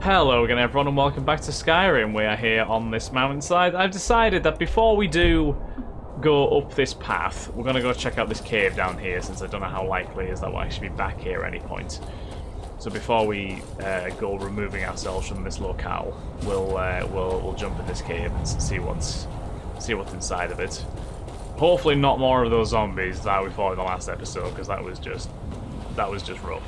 Hello again everyone and welcome back to Skyrim. We are here on this mountainside. I've decided that before we do go up this path, we're going to go check out this cave down here, since I don't know how likely it is that we'll actually be back here at any point. So before we go removing ourselves from this locale, we'll jump in this cave and see what's inside of it. Hopefully not more of those zombies that we fought in the last episode, because that was just rough.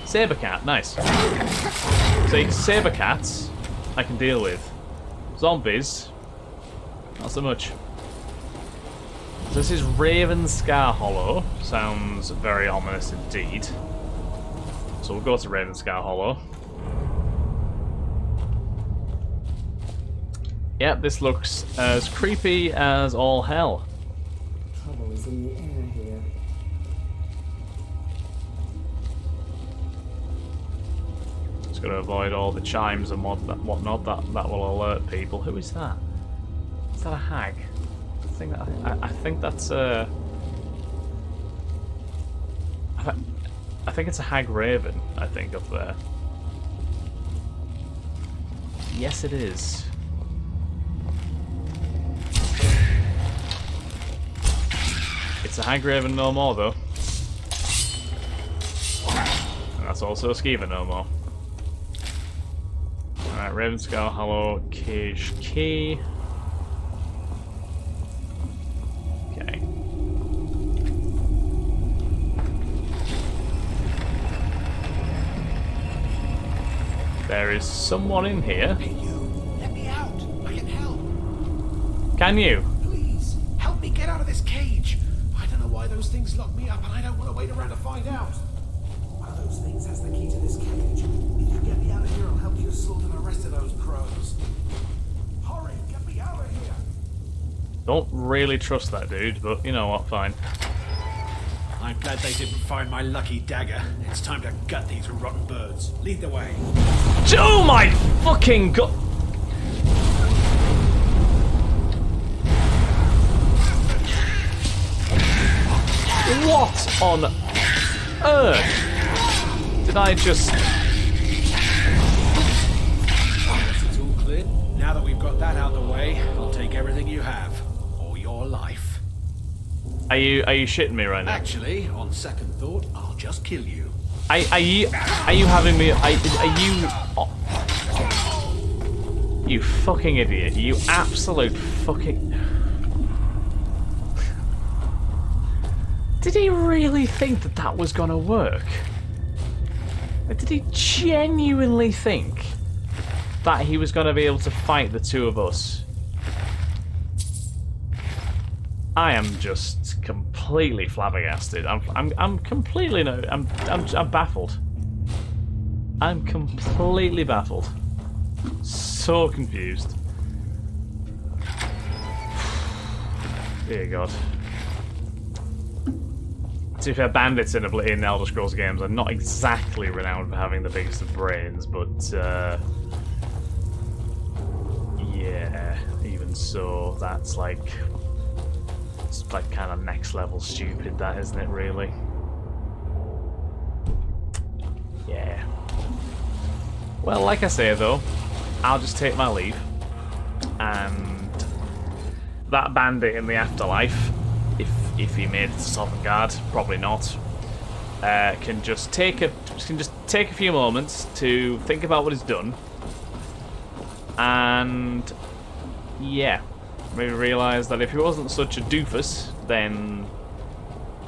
Saber cat, nice. See, saber cats I can deal with. Zombies, not so much. So this is Ravenscar Hollow. Sounds very ominous indeed. So we'll go to Ravenscar Hollow. Yep, this looks as creepy as all hell. Trouble is in the air here. Just got to avoid all the chimes and whatnot that will alert people. Who is that? Is that a hag? I think that's a. I think it's a hag raven. I think up there. Yes, it is. It's a hag raven no more though. And that's also a skeever no more. Alright, Ravenskull Hollow Cage Key. Okay. There is someone in here. Hey you, let me out. I can help. Can you? Please, help me get out of this cage. I don't know why those things lock me up and I don't want to wait around to find out. One of those things has the key to this cage. If you get me out of here, I'll help you slaughter the rest of those crows. Hurry, get me out of here. Don't really trust that dude, but you know what, fine. I'm glad they didn't find my lucky dagger. It's time to gut these rotten birds. Lead the way. Oh my fucking god! What on earth did I just... It's all clear. Now that we've got that out of the way, I'll take everything you have. Or your life. Are you shitting me right now? Actually, on second thought, I'll just kill you. Are you having me? Are you? Oh, you fucking idiot! You absolute fucking. Did he really think that that was gonna work? Did he genuinely think that he was gonna be able to fight the two of us? I am just completely flabbergasted. I'm completely no. I'm baffled. I'm completely baffled. So confused. Dear God. To be fair, bandits in Elder Scrolls games are not exactly renowned for having the biggest of brains, but yeah, even so, that's like. It's like kind of next level stupid, that, isn't it, really? Yeah. Well, like I say though, I'll just take my leave, and that bandit in the afterlife, if he made it to Sovngarde, probably not, can just take a few moments to think about what he's done, and yeah. Maybe realise that if he wasn't such a doofus, then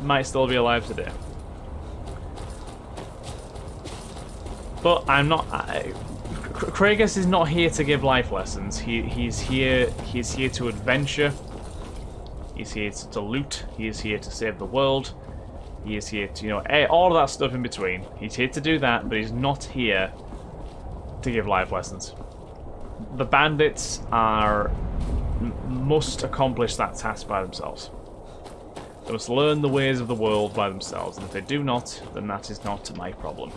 he might still be alive today. But I'm not. Kragas is not here to give life lessons. He's here to adventure. He's here to loot. He is here to save the world. He is here to all of that stuff in between. He's here to do that, but he's not here to give life lessons. The bandits must accomplish that task by themselves. They must learn the ways of the world by themselves, and if they do not, then that is not my problem.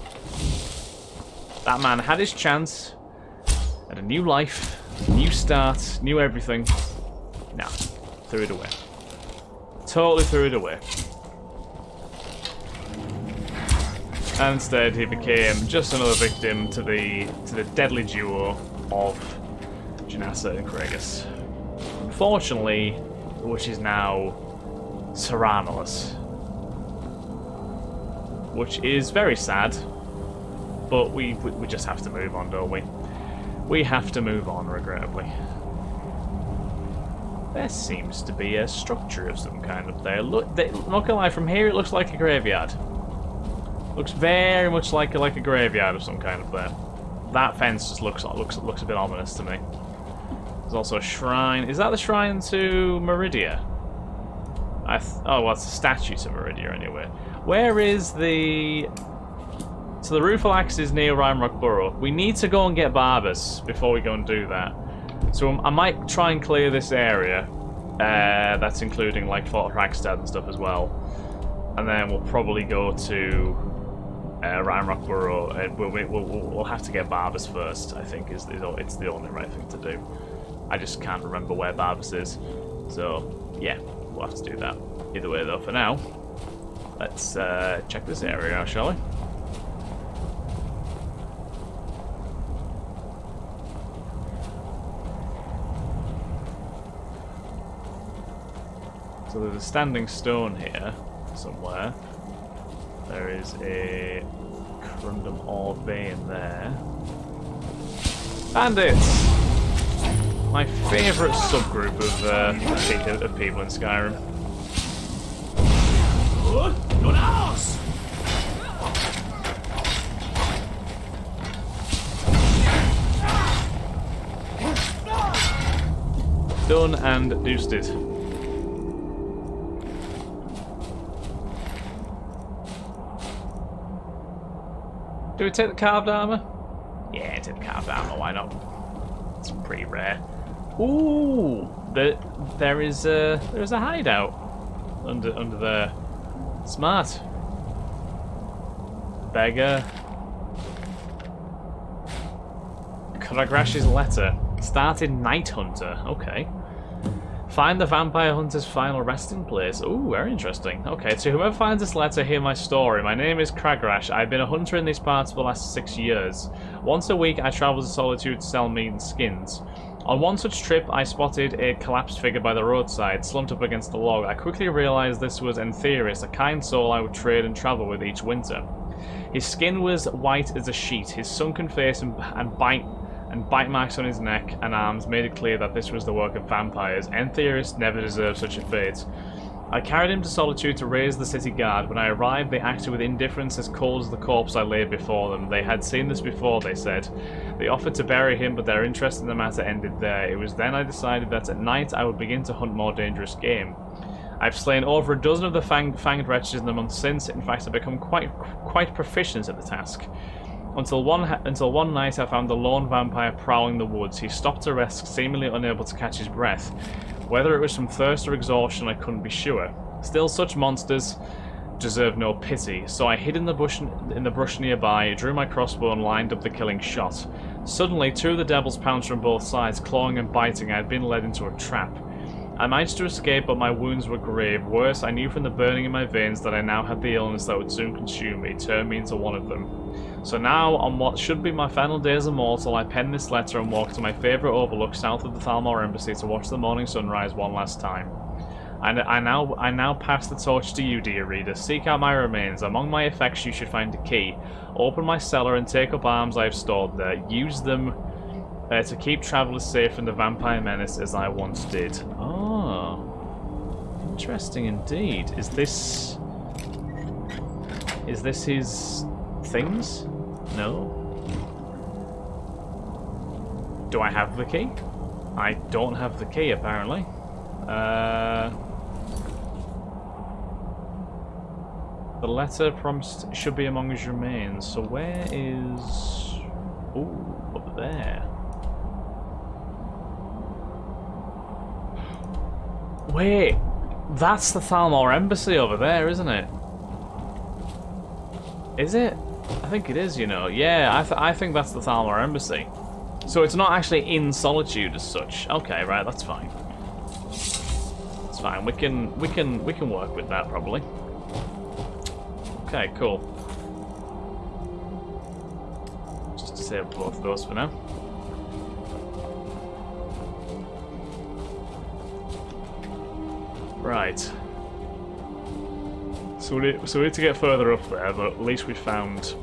That man had his chance, had a new life, new start, new everything. Nah, threw it away. Totally threw it away. And instead he became just another victim to the deadly duo of Janassa and Kragus. Unfortunately, which is now Tyrannolas. Which is very sad, but we just have to move on, don't we? We have to move on, regrettably. There seems to be a structure of some kind up there. Look, not gonna lie, from here it looks like a graveyard. Looks very much like a graveyard of some kind up there. That fence just looks a bit ominous to me. There's also a shrine. Is that the shrine to Meridia? Oh, well, it's a statue to Meridia anyway. Where is the... So the Rueful Axe is near Rhymerock Burrow. We need to go and get Barbas before we go and do that. So I might try and clear this area. That's including like Fort Ragstad and stuff as well. And then we'll probably go to Rhymerock Burrow. And we'll have to get Barbas first, I think. It's the only right thing to do. I just can't remember where Barbas is. So, yeah, we'll have to do that. Either way, though, for now, let's check this area out, shall we? So there's a standing stone here somewhere. There is a Crundum ore vein there. Bandits! My favourite subgroup of people in Skyrim. Done and deuced it. Do we take the carved armor? Yeah, take the carved armor, why not? It's pretty rare. Ooh! There is a hideout under there. Smart. Beggar. Kragrash's letter. Started Night Hunter. Okay. Find the vampire hunter's final resting place. Ooh, very interesting. Okay, to whoever finds this letter, hear my story. My name is Kragrash. I've been a hunter in these parts for the last 6 years. Once a week, I travel to Solitude to sell meat and skins. On one such trip, I spotted a collapsed figure by the roadside, slumped up against a log. I quickly realized this was Entheris, a kind soul I would trade and travel with each winter. His skin was white as a sheet. His sunken face and bite marks on his neck and arms made it clear that this was the work of vampires. Entheris never deserved such a fate. I carried him to Solitude to raise the city guard. When I arrived, they acted with indifference as cold as the corpse I laid before them. They had seen this before, they said. They offered to bury him, but their interest in the matter ended there. It was then I decided that at night I would begin to hunt more dangerous game. I've slain over a dozen of the fanged wretches in the months since. In fact, I've become quite proficient at the task. Until one night I found the lone vampire prowling the woods. He stopped to rest, seemingly unable to catch his breath. Whether it was from thirst or exhaustion, I couldn't be sure. Still, such monsters deserve no pity, so I hid in the brush nearby, drew my crossbow and lined up the killing shot. Suddenly, two of the devils pounced from both sides, clawing and biting. I had been led into a trap. I managed to escape, but my wounds were grave. Worse, I knew from the burning in my veins that I now had the illness that would soon consume me, turn me into one of them. So now, on what should be my final day as a mortal, I pen this letter and walk to my favourite overlook south of the Thalmor Embassy to watch the morning sunrise one last time. I now pass the torch to you, dear reader. Seek out my remains. Among my effects you should find a key. Open my cellar and take up arms I have stored there. Use them to keep travellers safe from the vampire menace as I once did. Oh, interesting indeed. Is this his things? No. Do I have the key? I don't have the key apparently. The letter promised should be among his remains. So where is... Ooh, up there. Wait, that's the Thalmor Embassy over there, isn't it? Is it? I think it is, you know. Yeah, I think that's the Thalmor Embassy. So it's not actually in Solitude as such. Okay, right, that's fine. It's fine. We can work with that probably. Okay, cool. disable both of those for now. Right. So we need to get further up there, but at least we found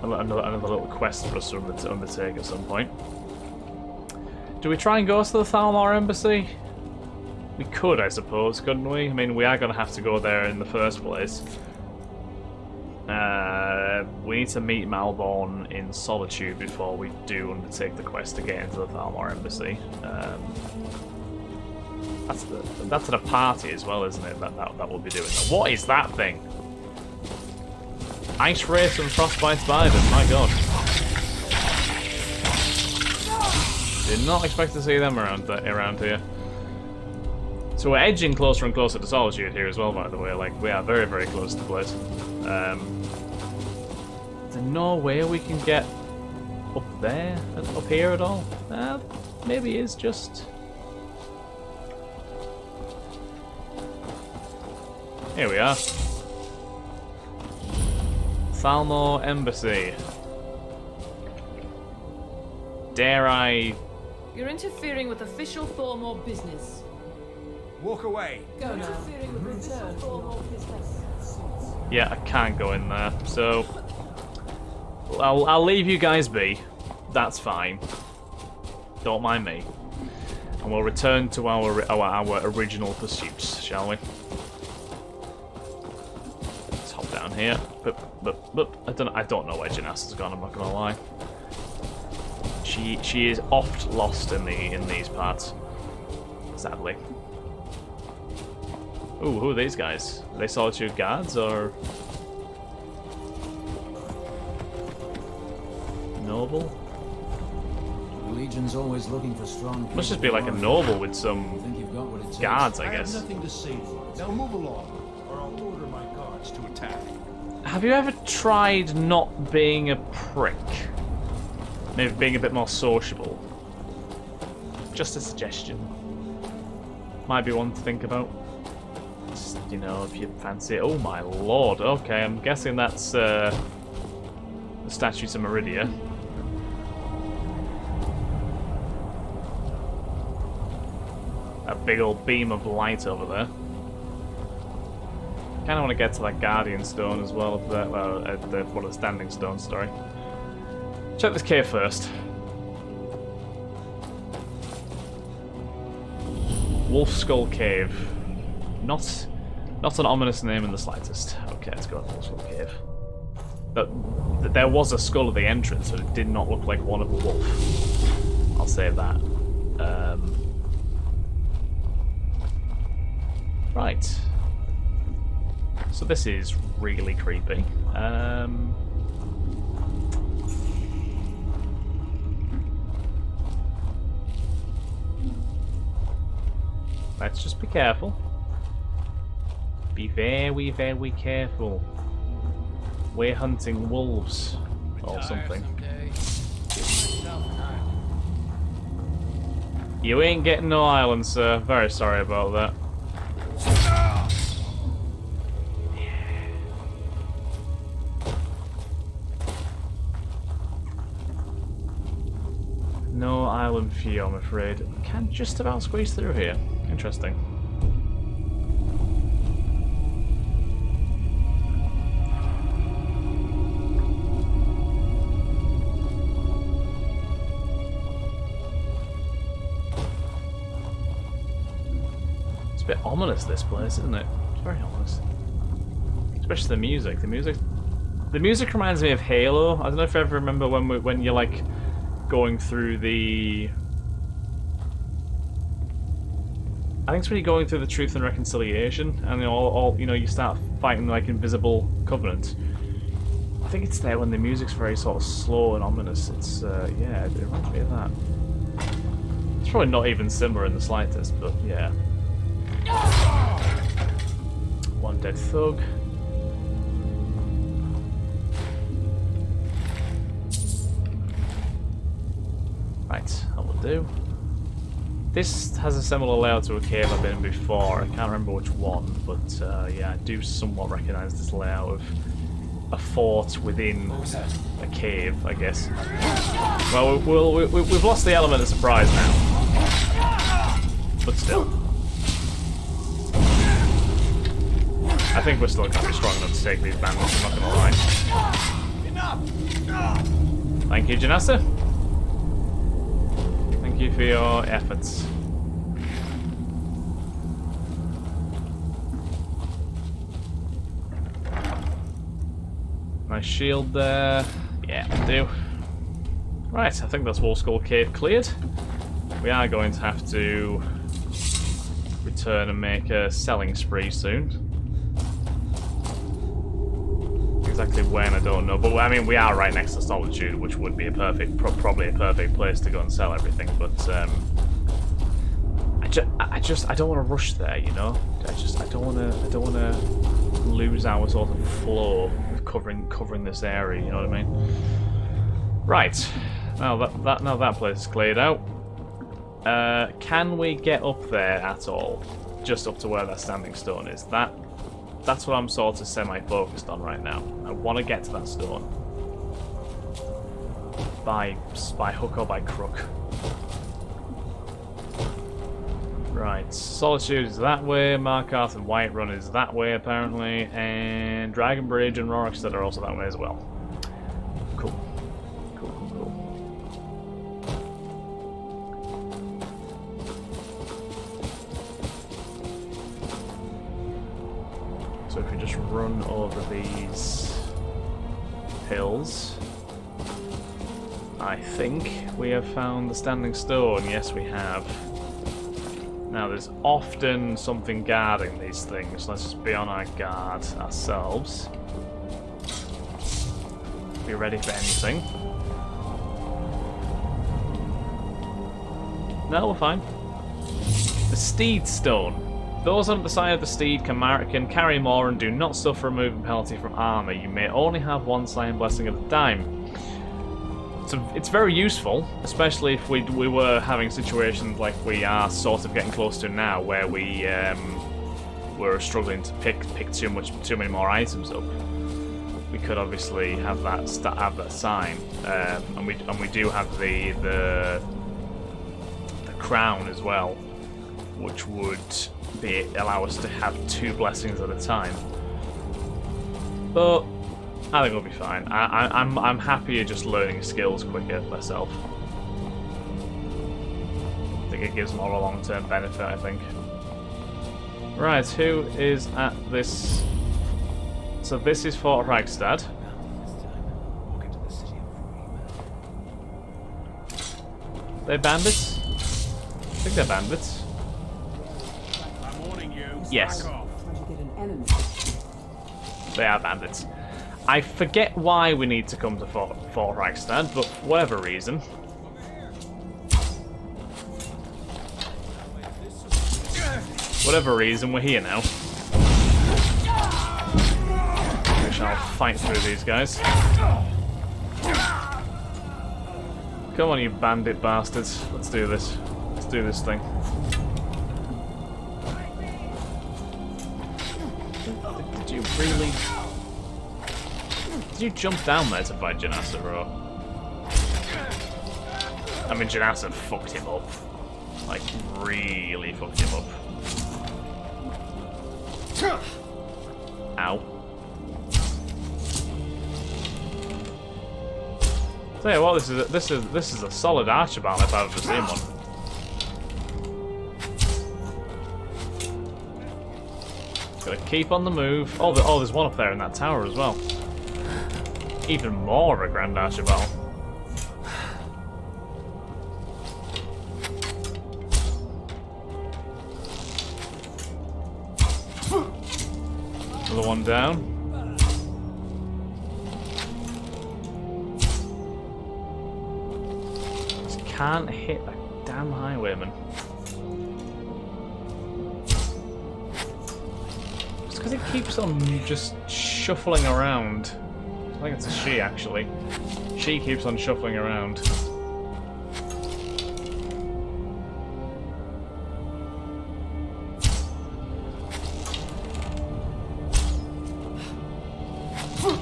another little quest for us to undertake at some point. Do we try and go to the Thalmor Embassy? We could, I suppose, couldn't we? I mean, we are going to have to go there in the first place. We need to meet Malborn in Solitude before we do undertake the quest to get into the Thalmor Embassy. That's at a party as well, isn't it? That we'll be doing. What is that thing? Ice Wraiths and Frostbite Spiders, my god. Did not expect to see them around here. So we're edging closer and closer to Solitude here as well, by the way. Like, we are very, very close to the place. Is there no way we can get up there, up here at all? Maybe it's just... Here we are. Thalmor Embassy. Dare I... You're interfering with official Thalmor business. Walk away. Go now. Interfering with official Thalmor business. Yeah, I can't go in there, so... I'll leave you guys be. That's fine. Don't mind me. And we'll return to our original pursuits, shall we? Let's hop down here. I don't know where Janassa's has gone, I'm not gonna lie. She is oft lost in these parts. Sadly. Ooh, who are these guys? Are they Solitude guards or noble? The Legion's always looking for strong. Must just be like a noble with some guards, I guess. I have nothing to say for it. Now move along, or I'll order my guards to attack. Have you ever tried not being a prick? Maybe being a bit more sociable. Just a suggestion. Might be one to think about. Just, you know, if you fancy it. Oh my lord. Okay, I'm guessing that's the statues of Meridia. A big old beam of light over there. Kind of want to get to that Guardian Stone as well. One of the Standing Stones, sorry. Check this cave first. Wolfskull Cave. Not an ominous name in the slightest. Okay, let's go to Wolfskull Cave. There was a skull at the entrance, but it did not look like one of a wolf. I'll say that. Right. So this is really creepy. Let's just be careful. Be very, very careful. We're hunting wolves or something. You ain't getting no island, sir. Very sorry about that. No island for you, I'm afraid. Can just about squeeze through here. Interesting. It's a bit ominous, this place, isn't it? It's very ominous. Especially the music. The music reminds me of Halo. I don't know if you ever remember when you're like going through the... I think it's when you're going through the Truth and Reconciliation, and you start fighting like invisible Covenant. I think it's there when the music's very sort of slow and ominous. It's yeah, it reminds me of that. It's probably not even similar in the slightest, but yeah. One dead thug. Right, that will do. This has a similar layout to a cave I've been in before. I can't remember which one, but yeah, I do somewhat recognise this layout of a fort within a cave, I guess. Well, we've lost the element of surprise now. But still. I think we're still going to be strong enough to take these bandits, I'm not going to lie. Thank you, Janasa. Thank you for your efforts. Nice shield there. Yeah, do. Right, I think that's Wolfskull Cave cleared. We are going to have to return and make a selling spree soon. Exactly when, I don't know. But I mean, we are right next to Solitude, which would be a perfect, probably a perfect place to go and sell everything. But I don't want to rush there, you know. I don't want to lose our sort of flow of covering this area. You know what I mean? Right. Now that place is cleared out. Can we get up there at all? Just up to where that standing stone is. That's what I'm sort of semi-focused on right now. I want to get to that stone. By hook or by crook. Right, Solitude is that way, Markarth and Whiterun is that way apparently, and Dragon Bridge and Rorikstead are also that way as well. Cool. Cool. So if we just run over these hills, I think we have found the standing stone. Yes, we have. Now, there's often something guarding these things. Let's just be on our guard ourselves. Be ready for anything. No, we're fine. The Steed Stone. Those on the side of the steed can carry more and do not suffer a movement penalty from armor. You may only have one Slaying Blessing at a time. So it's very useful, especially if we were having situations like we are sort of getting close to now, where we were struggling to pick too many more items up. We could obviously have that sign, and we do have the crown as well, which would allow us to have 2 blessings at a time. But I think we'll be fine. I'm happier just learning skills quicker myself. I think it gives more of a long-term benefit, I think. Right, who is at this? So this is Fort Ragstad. They're bandits? I think they're bandits. I'm warning you. Yes. Try to get an enemy. They are bandits. I forget why we need to come to Fort Ragstad, but for whatever reason. Whatever reason, we're here now. We shall fight through these guys. Come on, you bandit bastards. Let's do this. Let's do this thing. Did you really... Did you jump down there to fight Janasa, or... I mean, Janasa fucked him up. Like, really fucked him up. Ow. Tell you what, this is a solid archer battle if I've ever seen one. Gotta keep on the move. Oh, there's one up there in that tower as well. Even more of a grand archer battle. Another one down. Just can't hit that damn highwayman. Just because it keeps on just shuffling around. I think it's a she, actually. She keeps on shuffling around.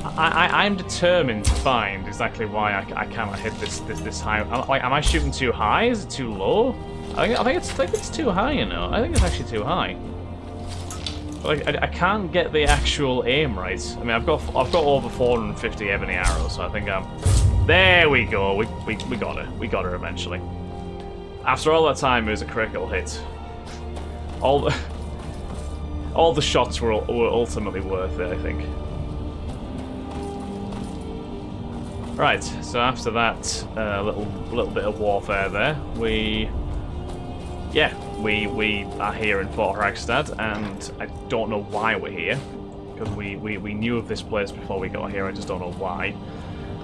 I'm determined to find exactly why I cannot hit this high. Like, am I shooting too high? Is it too low? I think it's too high. You know, I think it's actually too high. Like, I can't get the actual aim right. I mean, I've got over 450 ebony arrows, so I think I'm. There we go. We got her. We got her eventually. After all that time, it was a critical hit. All the shots were ultimately worth it, I think. Right. So after that little bit of warfare there, we are here in Fort Ragstad, and I don't know why we're here, because we knew of this place before we got here. I just don't know why.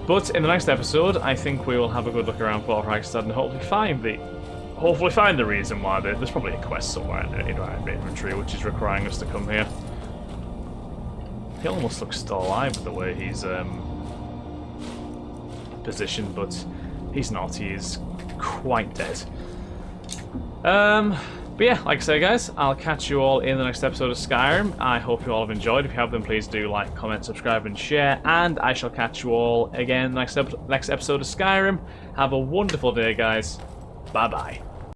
But in the next episode, I think we will have a good look around Fort Ragstad and hopefully find the reason why. There's probably a quest somewhere in our inventory which is requiring us to come here. He almost looks still alive with the way he's positioned, but he's not. He is quite dead. But yeah, like I say, guys, I'll catch you all in the next episode of Skyrim. I hope you all have enjoyed. If you have, then please do like, comment, subscribe, and share. And I shall catch you all again next episode of Skyrim. Have a wonderful day, guys. Bye-bye.